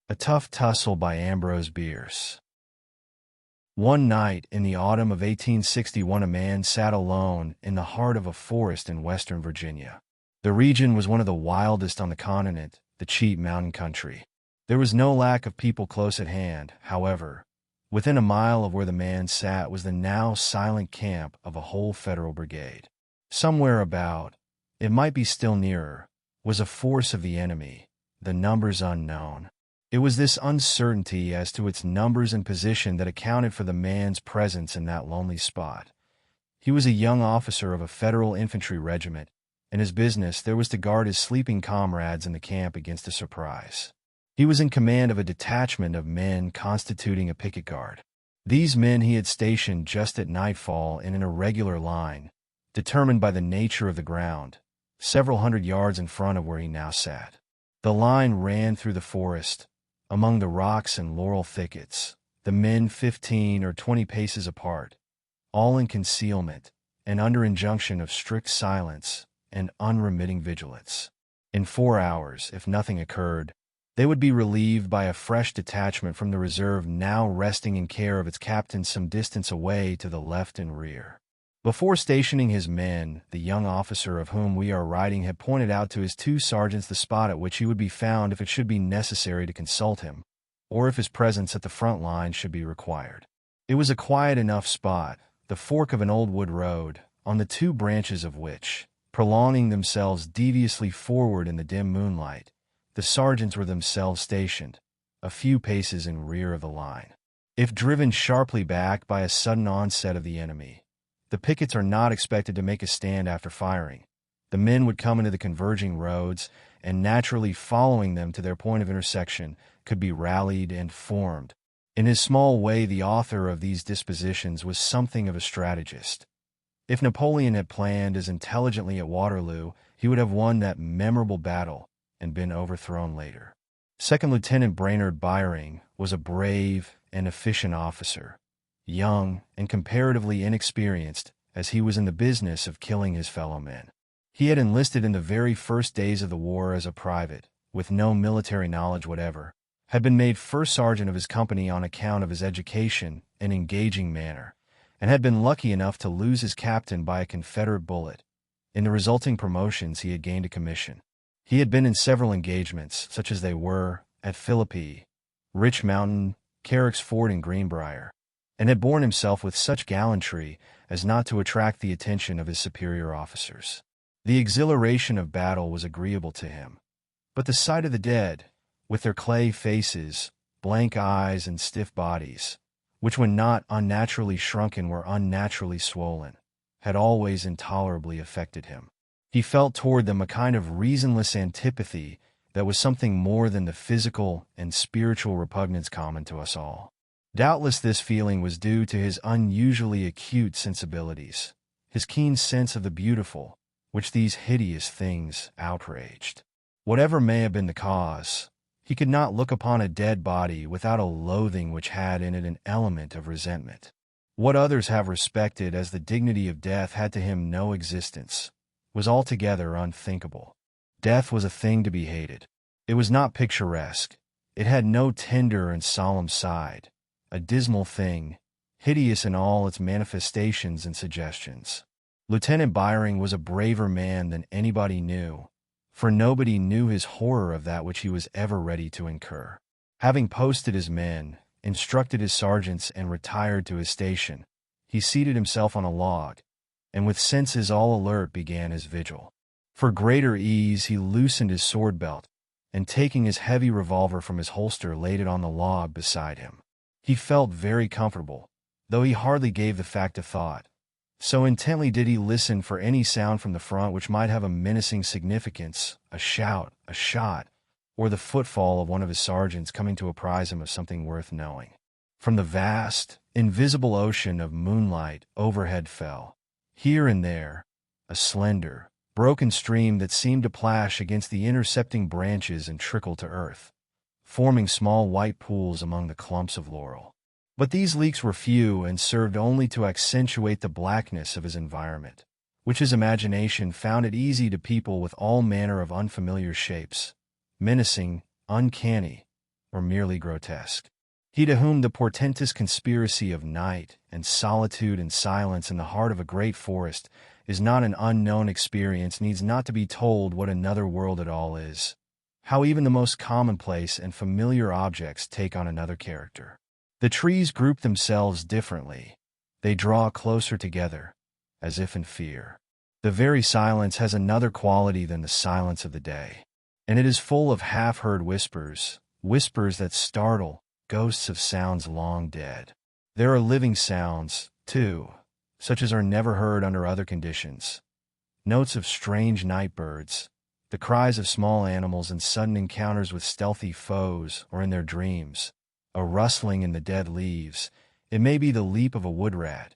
A Tough Tussle by Ambrose Bierce. One night in the autumn of 1861, a man sat alone in the heart of a forest in western Virginia. The region was one of the wildest on the continent, the cheap mountain country. There was no lack of people close at hand, however. Within a mile of where the man sat was the now silent camp of a whole Federal brigade. Somewhere about, it might be still nearer, was a force of the enemy, the numbers unknown. It was this uncertainty as to its numbers and position that accounted for the man's presence in that lonely spot. He was a young officer of a Federal infantry regiment, and his business there was to guard his sleeping comrades in the camp against a surprise. He was in command of a detachment of men constituting a picket guard. These men he had stationed just at nightfall in an irregular line, determined by the nature of the ground, several hundred yards in front of where he now sat. The line ran through the forest, among the rocks and laurel thickets, the men 15 or 20 paces apart, all in concealment and under injunction of strict silence and unremitting vigilance. In 4 hours, if nothing occurred, they would be relieved by a fresh detachment from the reserve now resting in care of its captain some distance away to the left and rear. Before stationing his men, the young officer of whom we are writing had pointed out to his 2 sergeants the spot at which he would be found if it should be necessary to consult him, or if his presence at the front line should be required. It was a quiet enough spot, the fork of an old wood road, on the 2 branches of which, prolonging themselves deviously forward in the dim moonlight, the sergeants were themselves stationed, a few paces in rear of the line. If driven sharply back by a sudden onset of the enemy, the pickets are not expected to make a stand after firing. The men would come into the converging roads, and naturally following them to their point of intersection, could be rallied and formed. In his small way, the author of these dispositions was something of a strategist. If Napoleon had planned as intelligently at Waterloo, he would have won that memorable battle and been overthrown later. Second Lieutenant Brainerd Byring was a brave and efficient officer, young and comparatively inexperienced as he was in the business of killing his fellow men. He had enlisted in the very first days of the war as a private, with no military knowledge whatever, had been made first sergeant of his company on account of his education and engaging manner, and had been lucky enough to lose his captain by a Confederate bullet. In the resulting promotions he had gained a commission. He had been in several engagements, such as they were at Philippi, Rich Mountain, Carrick's Ford, and Greenbrier, and had borne himself with such gallantry as not to attract the attention of his superior officers. The exhilaration of battle was agreeable to him, but the sight of the dead, with their clay faces, blank eyes, and stiff bodies, which when not unnaturally shrunken were unnaturally swollen, had always intolerably affected him. He felt toward them a kind of reasonless antipathy that was something more than the physical and spiritual repugnance common to us all. Doubtless this feeling was due to his unusually acute sensibilities, his keen sense of the beautiful, which these hideous things outraged. Whatever may have been the cause, he could not look upon a dead body without a loathing which had in it an element of resentment. What others have respected as the dignity of death had to him no existence, was altogether unthinkable. Death was a thing to be hated. It was not picturesque. It had no tender and solemn side. A dismal thing, hideous in all its manifestations and suggestions. Lieutenant Byring was a braver man than anybody knew, for nobody knew his horror of that which he was ever ready to incur. Having posted his men, instructed his sergeants, and retired to his station, he seated himself on a log, and with senses all alert began his vigil. For greater ease he loosened his sword belt, and taking his heavy revolver from his holster laid it on the log beside him. He felt very comfortable, though he hardly gave the fact a thought. So intently did he listen for any sound from the front which might have a menacing significance, a shout, a shot, or the footfall of one of his sergeants coming to apprise him of something worth knowing. From the vast, invisible ocean of moonlight overhead fell, here and there, a slender, broken stream that seemed to plash against the intercepting branches and trickle to earth, forming small white pools among the clumps of laurel. But these leaks were few and served only to accentuate the blackness of his environment, which his imagination found it easy to people with all manner of unfamiliar shapes, menacing, uncanny, or merely grotesque. He to whom the portentous conspiracy of night and solitude and silence in the heart of a great forest is not an unknown experience needs not to be told what another world it all is, how even the most commonplace and familiar objects take on another character. The trees group themselves differently. They draw closer together, as if in fear. The very silence has another quality than the silence of the day, and it is full of half-heard whispers, whispers that startle, ghosts of sounds long dead. There are living sounds, too, such as are never heard under other conditions. Notes of strange night birds, the cries of small animals in sudden encounters with stealthy foes or in their dreams, a rustling in the dead leaves. It may be the leap of a wood rat.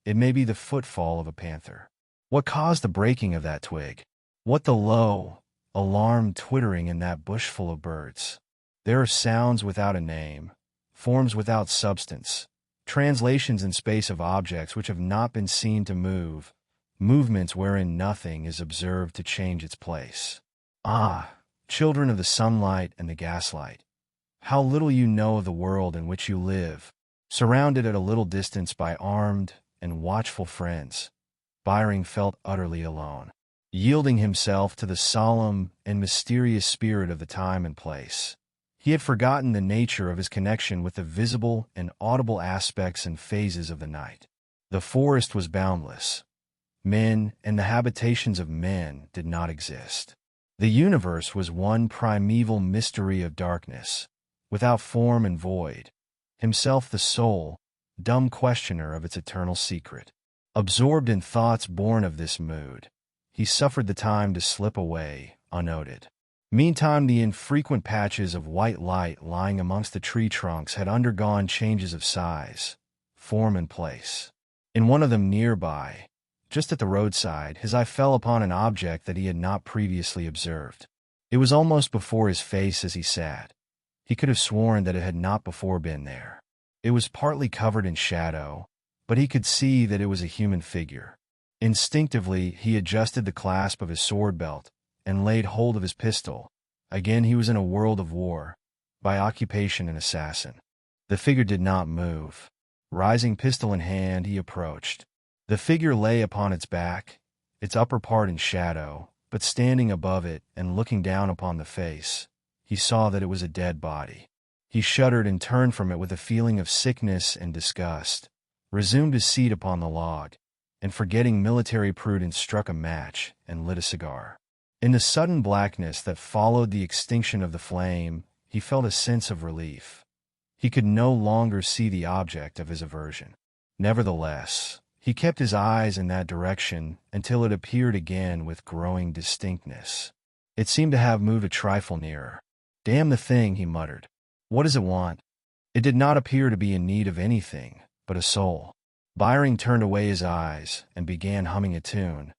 It may be the footfall of a panther. What caused the breaking of that twig? What the low, alarmed twittering in that bush full of birds? There are sounds without a name, forms without substance, translations in space of objects which have not been seen to move, movements wherein nothing is observed to change its place. Ah, children of the sunlight and the gaslight, how little you know of the world in which you live, surrounded at a little distance by armed and watchful friends. Byron felt utterly alone, yielding himself to the solemn and mysterious spirit of the time and place. He had forgotten the nature of his connection with the visible and audible aspects and phases of the night. The forest was boundless. Men and the habitations of men did not exist. The universe was one primeval mystery of darkness, without form and void, himself the sole, dumb questioner of its eternal secret. Absorbed in thoughts born of this mood, he suffered the time to slip away, unnoted. Meantime, the infrequent patches of white light lying amongst the tree trunks had undergone changes of size, form, and place. In one of them nearby, just at the roadside, his eye fell upon an object that he had not previously observed. It was almost before his face as he sat. He could have sworn that it had not before been there. It was partly covered in shadow, but he could see that it was a human figure. Instinctively, he adjusted the clasp of his sword belt and laid hold of his pistol. Again he was in a world of war, by occupation an assassin. The figure did not move. Rising pistol in hand, he approached. The figure lay upon its back, its upper part in shadow, but standing above it and looking down upon the face, he saw that it was a dead body. He shuddered and turned from it with a feeling of sickness and disgust, resumed his seat upon the log, and forgetting military prudence struck a match and lit a cigar. In the sudden blackness that followed the extinction of the flame, he felt a sense of relief. He could no longer see the object of his aversion. Nevertheless, he kept his eyes in that direction until it appeared again with growing distinctness. It seemed to have moved a trifle nearer. "Damn the thing," he muttered. "What does it want?" It did not appear to be in need of anything but a soul. Byron turned away his eyes and began humming a tune,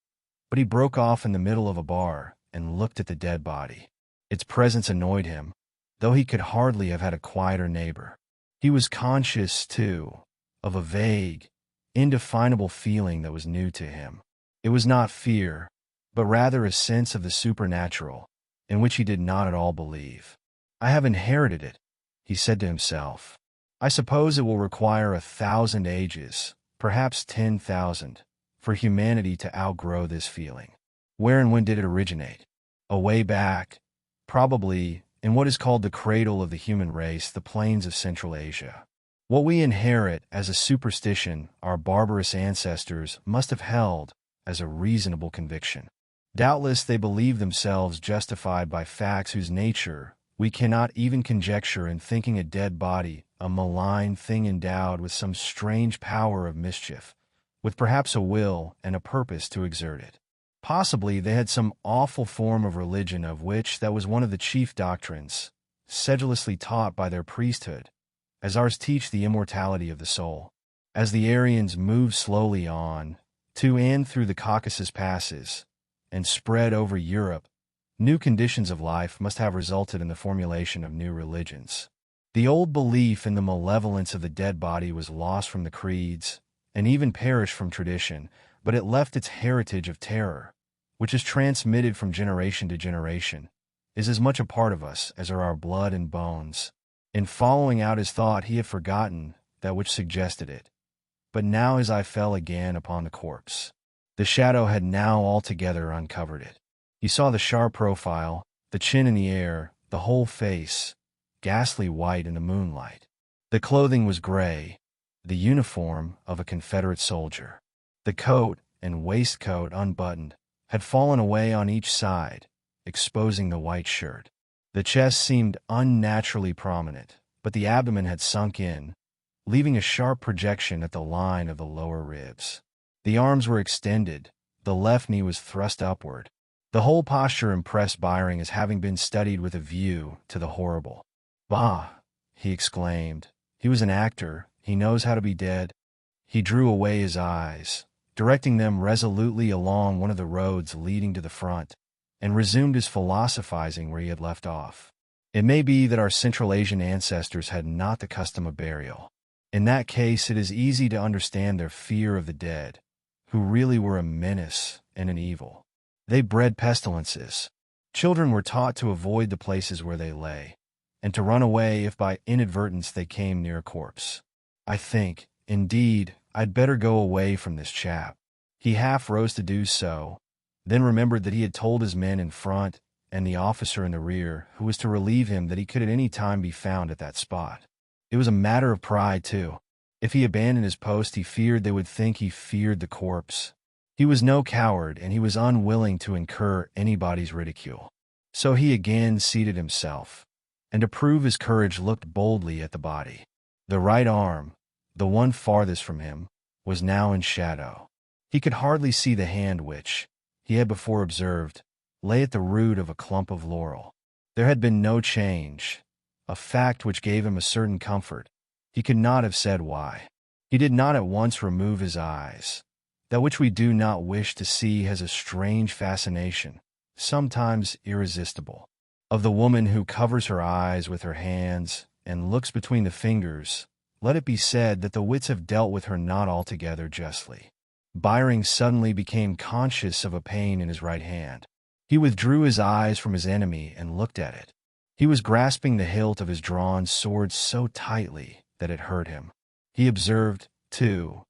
but he broke off in the middle of a bar and looked at the dead body. Its presence annoyed him, though he could hardly have had a quieter neighbor. He was conscious, too, of a vague, indefinable feeling that was new to him. It was not fear, but rather a sense of the supernatural, in which he did not at all believe. "I have inherited it," he said to himself. "I suppose it will require 1,000 ages, perhaps 10,000, for humanity to outgrow this feeling. Where and when did it originate? Away back, probably, in what is called the cradle of the human race, the plains of Central Asia. What we inherit as a superstition our barbarous ancestors must have held as a reasonable conviction. Doubtless they believed themselves justified by facts whose nature we cannot even conjecture in thinking a dead body a malign thing endowed with some strange power of mischief, with perhaps a will and a purpose to exert it. Possibly they had some awful form of religion of which that was one of the chief doctrines, sedulously taught by their priesthood, as ours teach the immortality of the soul. As the Aryans moved slowly on, to and through the Caucasus passes, and spread over Europe, new conditions of life must have resulted in the formulation of new religions. The old belief in the malevolence of the dead body was lost from the creeds, and even perished from tradition, but it left its heritage of terror, which is transmitted from generation to generation, is as much a part of us as are our blood and bones, In following out his thought, he had forgotten that which suggested it. But now his eye fell again upon the corpse. The shadow had now altogether uncovered it. He saw the sharp profile, the chin in the air, the whole face, ghastly white in the moonlight. The clothing was gray, the uniform of a Confederate soldier. The coat and waistcoat, unbuttoned, had fallen away on each side, exposing the white shirt. The chest seemed unnaturally prominent, but the abdomen had sunk in, leaving a sharp projection at the line of the lower ribs. The arms were extended, the left knee was thrust upward. The whole posture impressed Byring as having been studied with a view to the horrible. "Bah!" he exclaimed. "He was an actor. He knows how to be dead." He drew away his eyes, directing them resolutely along one of the roads leading to the front, and resumed his philosophizing where he had left off. It may be that our Central Asian ancestors had not the custom of burial. In that case, it is easy to understand their fear of the dead, who really were a menace and an evil. They bred pestilences. Children were taught to avoid the places where they lay, and to run away if by inadvertence they came near a corpse. "I think, indeed, I'd better go away from this chap." He half rose to do so, then remembered that he had told his men in front and the officer in the rear, who was to relieve him, that he could at any time be found at that spot. It was a matter of pride, too. If he abandoned his post, he feared they would think he feared the corpse. He was no coward, and he was unwilling to incur anybody's ridicule. So he again seated himself, and to prove his courage looked boldly at the body. The right arm, the one farthest from him, was now in shadow. He could hardly see the hand which, he had before observed, lay at the root of a clump of laurel. There had been no change, a fact which gave him a certain comfort. He could not have said why. He did not at once remove his eyes. That which we do not wish to see has a strange fascination, sometimes irresistible. Of the woman who covers her eyes with her hands and looks between the fingers, let it be said that the wits have dealt with her not altogether justly. Byring suddenly became conscious of a pain in his right hand. He withdrew his eyes from his enemy and looked at it. He was grasping the hilt of his drawn sword so tightly that it hurt him. He observed, too,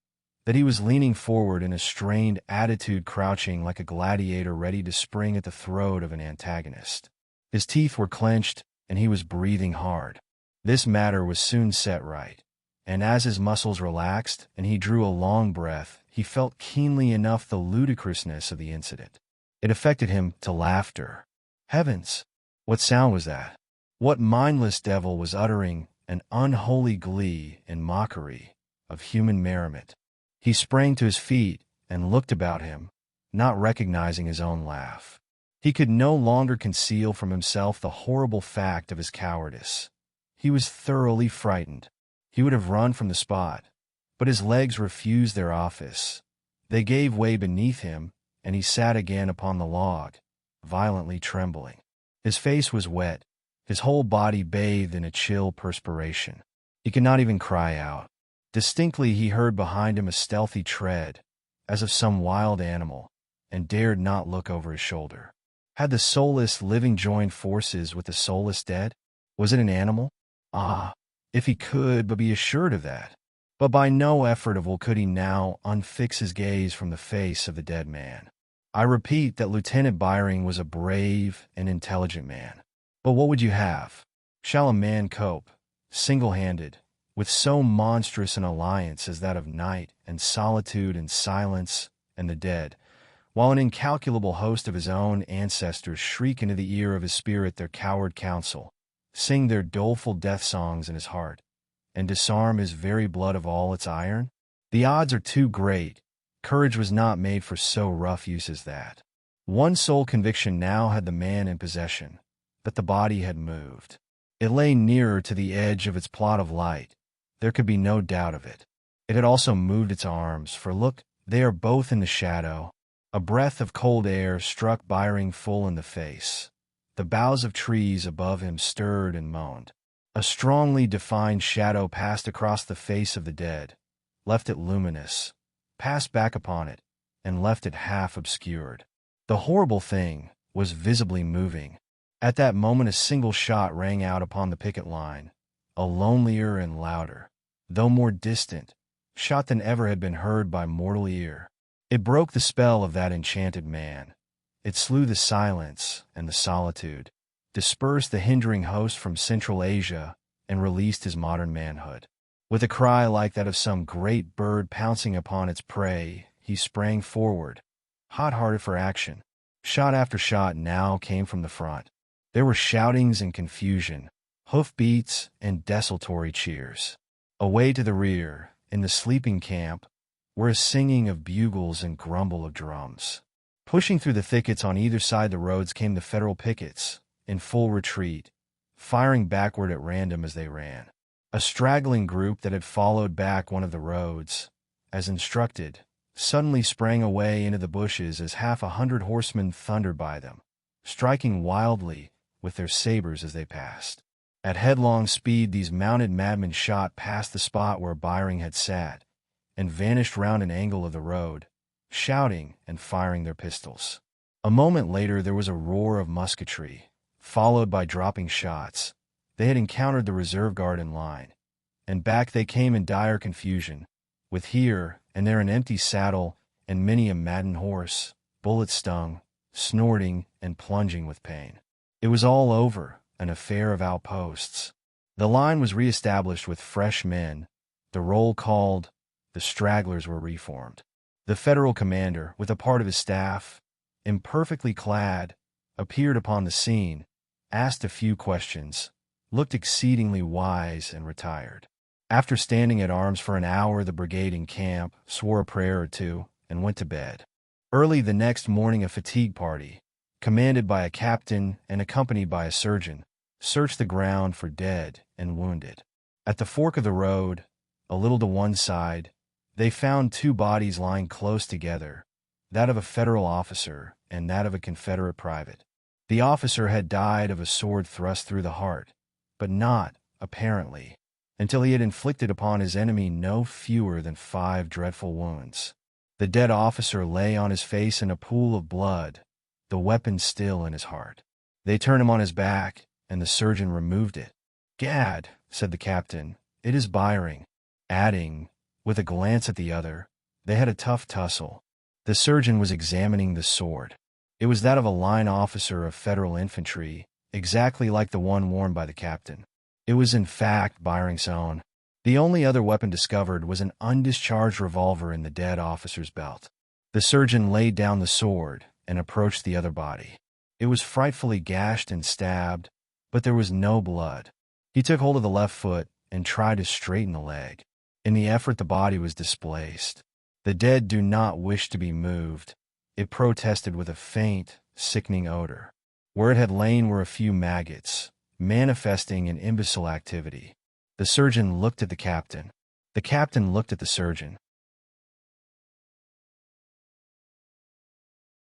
that he was leaning forward in a strained attitude, crouching like a gladiator ready to spring at the throat of an antagonist. His teeth were clenched, and he was breathing hard. This matter was soon set right, and as his muscles relaxed and he drew a long breath, he felt keenly enough the ludicrousness of the incident. It affected him to laughter. Heavens! What sound was that? What mindless devil was uttering an unholy glee and mockery of human merriment? He sprang to his feet and looked about him, not recognizing his own laugh. He could no longer conceal from himself the horrible fact of his cowardice. He was thoroughly frightened. He would have run from the spot, but his legs refused their office. They gave way beneath him, and he sat again upon the log, violently trembling. His face was wet, his whole body bathed in a chill perspiration. He could not even cry out. Distinctly he heard behind him a stealthy tread, as of some wild animal, and dared not look over his shoulder. Had the soulless living joined forces with the soulless dead? Was it an animal? Ah, if he could but be assured of that. But by no effort of will could he now unfix his gaze from the face of the dead man. I repeat that Lieutenant Byring was a brave and intelligent man. But what would you have? Shall a man cope, single-handed, with so monstrous an alliance as that of night and solitude and silence and the dead, while an incalculable host of his own ancestors shriek into the ear of his spirit their coward counsel, sing their doleful death songs in his heart, and disarm his very blood of all its iron? The odds are too great. Courage was not made for so rough use as that. One sole conviction now had the man in possession, that the body had moved. It lay nearer to the edge of its plot of light. There could be no doubt of it. It had also moved its arms, for look, they are both in the shadow. A breath of cold air struck Byring full in the face. The boughs of trees above him stirred and moaned. A strongly defined shadow passed across the face of the dead, left it luminous, passed back upon it, and left it half obscured. The horrible thing was visibly moving. At that moment a single shot rang out upon the picket line, a lonelier and louder, though more distant, shot than ever had been heard by mortal ear. It broke the spell of that enchanted man. It slew the silence and the solitude, dispersed the hindering host from Central Asia, and released his modern manhood. With a cry like that of some great bird pouncing upon its prey, he sprang forward, hot-hearted for action. Shot after shot now came from the front. There were shoutings and confusion, hoofbeats and desultory cheers. Away to the rear, in the sleeping camp, were a singing of bugles and grumble of drums. Pushing through the thickets on either side the roads came the Federal pickets, in full retreat, firing backward at random as they ran. A straggling group that had followed back one of the roads, as instructed, suddenly sprang away into the bushes as 100 horsemen thundered by them, striking wildly with their sabers as they passed. At headlong speed these mounted madmen shot past the spot where Byring had sat, and vanished round an angle of the road, shouting and firing their pistols. A moment later there was a roar of musketry, followed by dropping shots. They had encountered the reserve guard in line, and back they came in dire confusion, with here and there an empty saddle and many a maddened horse, bullet-stung, snorting and plunging with pain. It was all over, an affair of outposts. The line was re-established with fresh men, the roll called, the stragglers were reformed. The Federal commander, with a part of his staff, imperfectly clad, appeared upon the scene, asked a few questions, looked exceedingly wise, and retired. After standing at arms for an hour, the brigade in camp swore a prayer or two and went to bed. Early the next morning a fatigue party, commanded by a captain and accompanied by a surgeon, searched the ground for dead and wounded. At the fork of the road, a little to one side, they found two bodies lying close together, that of a Federal officer and that of a Confederate private. The officer had died of a sword thrust through the heart, but not, apparently, until he had inflicted upon his enemy no fewer than 5 dreadful wounds. The dead officer lay on his face in a pool of blood, the weapon still in his heart. They turned him on his back, and the surgeon removed it. "Gad," said the captain, "it is Byring," adding, with a glance at the other, "they had a tough tussle." The surgeon was examining the sword. It was that of a line officer of Federal infantry, exactly like the one worn by the captain. It was in fact Byring's own. The only other weapon discovered was an undischarged revolver in the dead officer's belt. The surgeon laid down the sword and approached the other body. It was frightfully gashed and stabbed, but there was no blood. He took hold of the left foot and tried to straighten the leg. In the effort the body was displaced. The dead do not wish to be moved, it protested with a faint, sickening odor. Where it had lain were a few maggots, manifesting an imbecile activity. The surgeon looked at the captain. The captain looked at the surgeon.